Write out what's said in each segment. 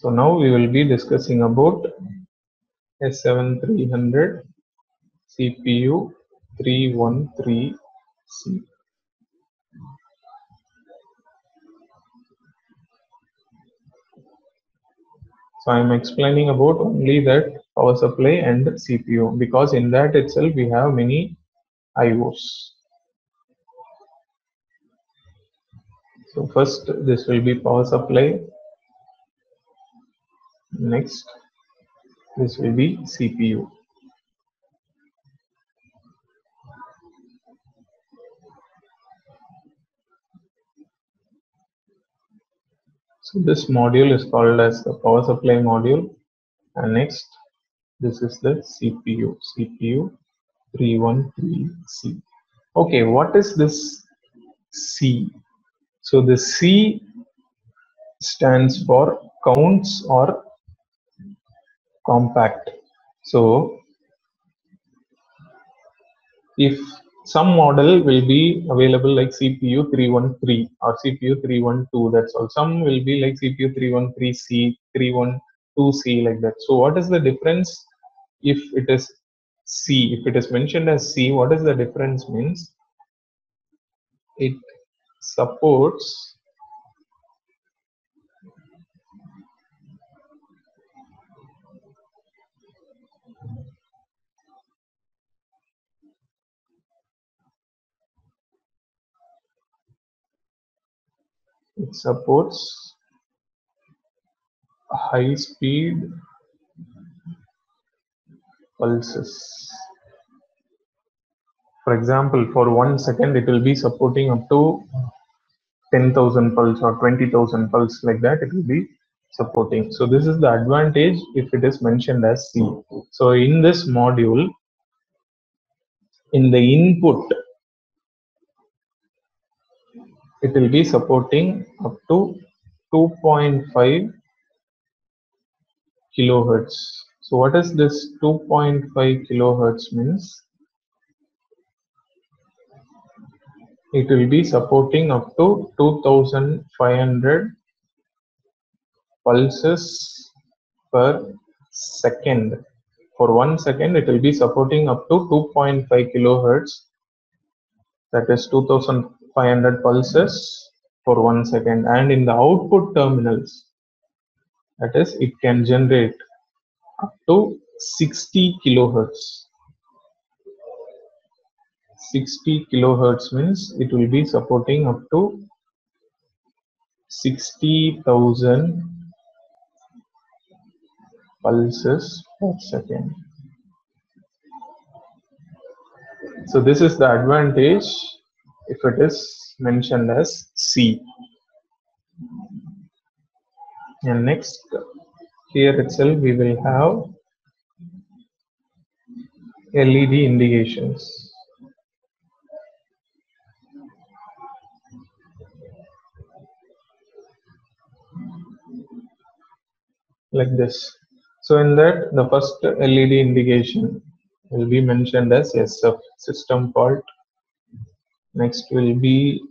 So now we will be discussing about S7300 CPU 313C. So I am explaining about only that power supply and CPU, because in that itself we have many IOs. So first this will be power supply, next this will be CPU. So this module is called as the power supply module, and next this is the CPU 313C. Okay, what is this C? So the C stands for counts or compact. So if some model will be available like CPU 313 or CPU 312, that's all. Some will be like CPU 313C, 312C, like that. So what is the difference if it is C? If it is mentioned as C, what is the difference? Means it supports high speed pulses. For example, for 1 second it will be supporting up to 10,000 pulse or 20,000 pulse, like that it will be supporting. So this is the advantage if it is mentioned as C. So in this module, in the input, it will be supporting up to 2.5 kilohertz. So what is this 2.5 kilohertz means? It will be supporting up to 2500 pulses per second. For 1 second it will be supporting up to 2.5 kilohertz, that is 2500 pulses for 1 second. And in the output terminals, that is, it can generate up to 60 kilohertz. 60 kilohertz means it will be supporting up to 60,000 pulses per second. So this is the advantage if it is mentioned as C. And next, here itself we will have LED indications. Like this. So in that, the first LED indication will be mentioned as SF, system fault. Next will be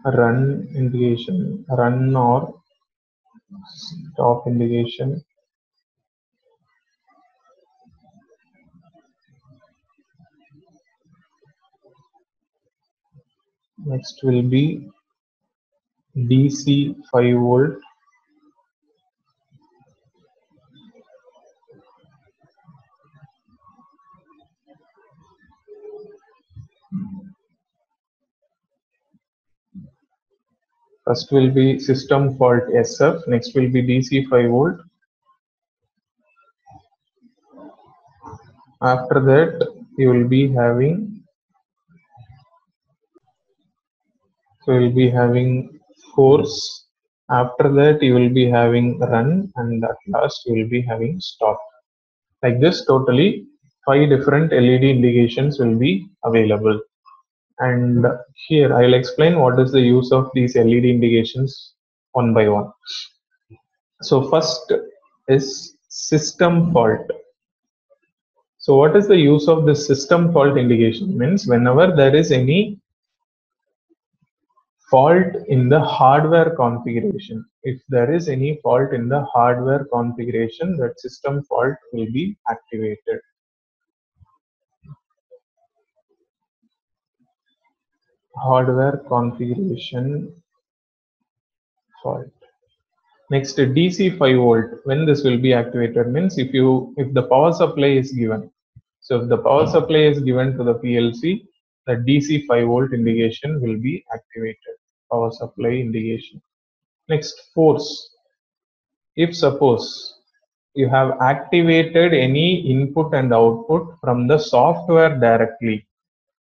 run indication, run or stop indication. Next will be DC 5 volt. First will be system fault SF, next will be DC 5 volt. After that, you will be having, so you will be having force. After that, you will be having run, and at last you will be having stop. Like this, totally 5 different LED indications will be available. And here I will explain what is the use of these LED indications one by one. So first is system fault. So what is the use of this system fault indication? Means whenever there is any fault in the hardware configuration. If there is any fault in the hardware configuration, that system fault will be activated. Hardware configuration fault. Next, DC 5 volt. When this will be activated means if the power supply is given. So if the power supply is given to the PLC, the DC 5 volt indication will be activated. Power supply indication. Next, force. If suppose you have activated any input and output from the software directly.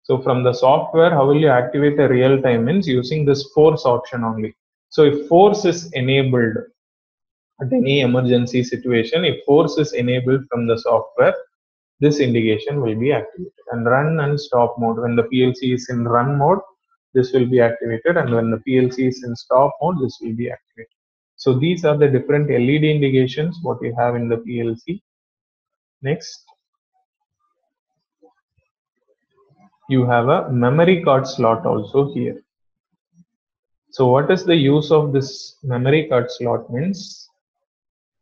So from the software, how will you activate a real time means using this force option only. So if force is enabled at any emergency situation, if force is enabled from the software, this indication will be activated. And run and stop mode. When the PLC is in run mode, this will be activated, and when the PLC is in stop mode, this will be activated. So these are the different LED indications what you have in the PLC. Next, you have a memory card slot also here. So what is the use of this memory card slot means?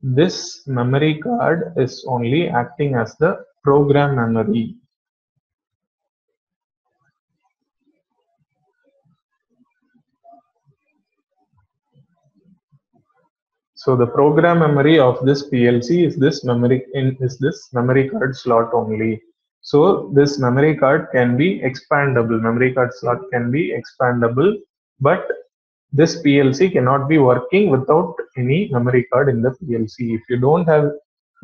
This memory card is only acting as the program memory. So the program memory of this PLC is this memory card slot only. So this memory card can be expandable. Memory card slot can be expandable, but this PLC cannot be working without any memory card in the PLC. If you don't have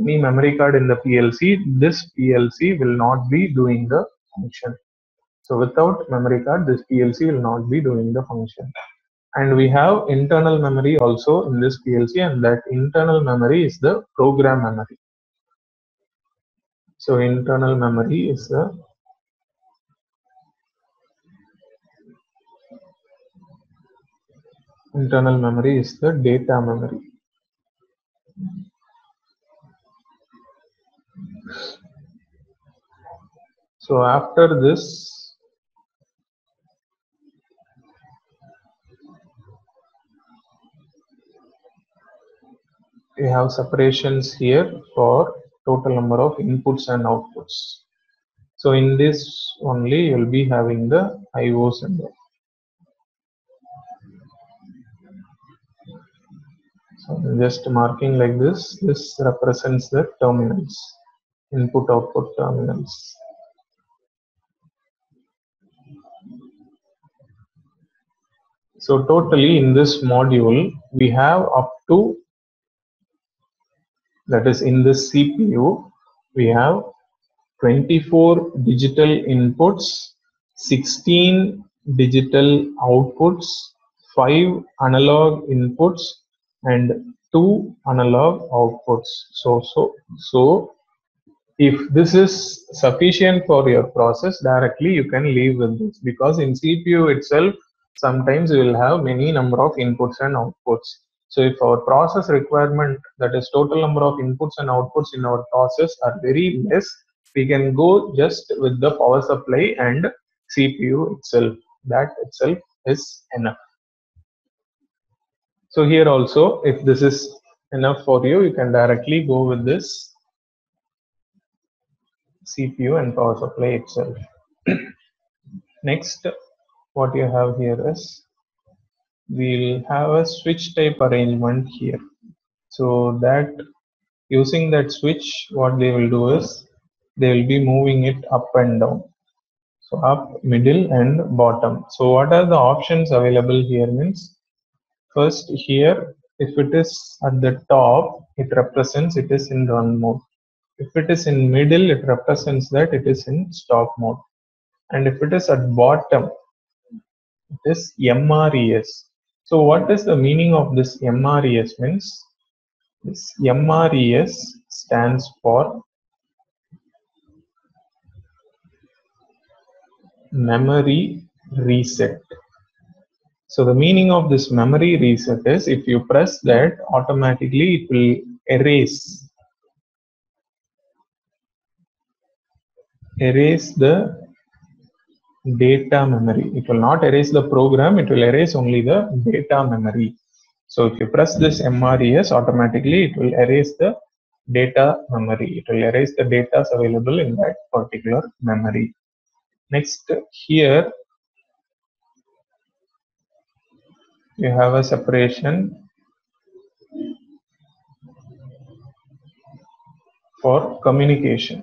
any memory card in the PLC, this PLC will not be doing the function. So without memory card, this PLC will not be doing the function. And we have internal memory also in this PLC, and that internal memory is the program memory. So internal memory is the data memory. So after this, we have separations here for total number of inputs and outputs. So in this only you will be having the IO symbol. So just marking like this, this represents the terminals, input output terminals. So totally in this module, we have up to, that is in this CPU, we have 24 digital inputs, 16 digital outputs, 5 analog inputs, and 2 analog outputs. So if this is sufficient for your process, directly you can leave with this, because in CPU itself, sometimes you will have many number of inputs and outputs. So if our process requirement, that is total number of inputs and outputs in our process, are very less, we can go just with the power supply and CPU itself. That itself is enough. So here also, if this is enough for you, you can directly go with this CPU and power supply itself. Next, what you have here is, we'll have a switch type arrangement here. So that using that switch, what they will do is, they will be moving it up and down. So up, middle, and bottom. So what are the options available here means, first here, if it is at the top, it represents it is in run mode. If it is in middle, it represents that it is in stop mode. And if it is at bottom, it is MRES. So what is the meaning of this MRES means? This MRES stands for memory reset. So the meaning of this memory reset is, if you press that, automatically it will erase the data memory. It will not erase the program, it will erase only the data memory. So if you press this MRES, automatically it will erase the data memory. It will erase the data available in that particular memory. Next, here you have a separation for communication.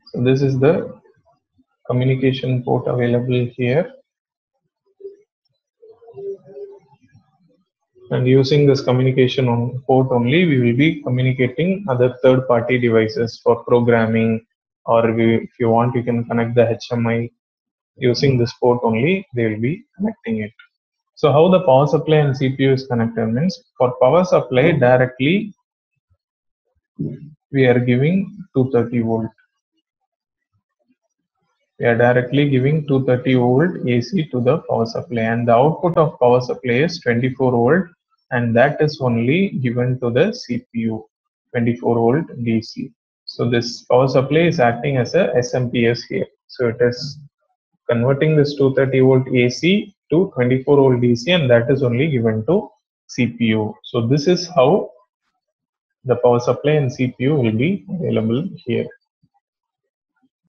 So this is the communication port available here. And using this communication on port only, we will be communicating other third-party devices for programming, or if you want, you can connect the HMI. Using this port only, they will be connecting it. So how the power supply and CPU is connected means, for power supply directly, we are giving 230 volt. We are directly giving 230 volt AC to the power supply, and the output of power supply is 24 volt, and that is only given to the CPU, 24 volt DC. So this power supply is acting as a SMPS here. So it is converting this 230 volt AC to 24 volt DC, and that is only given to CPU. So this is how the power supply and CPU will be available here.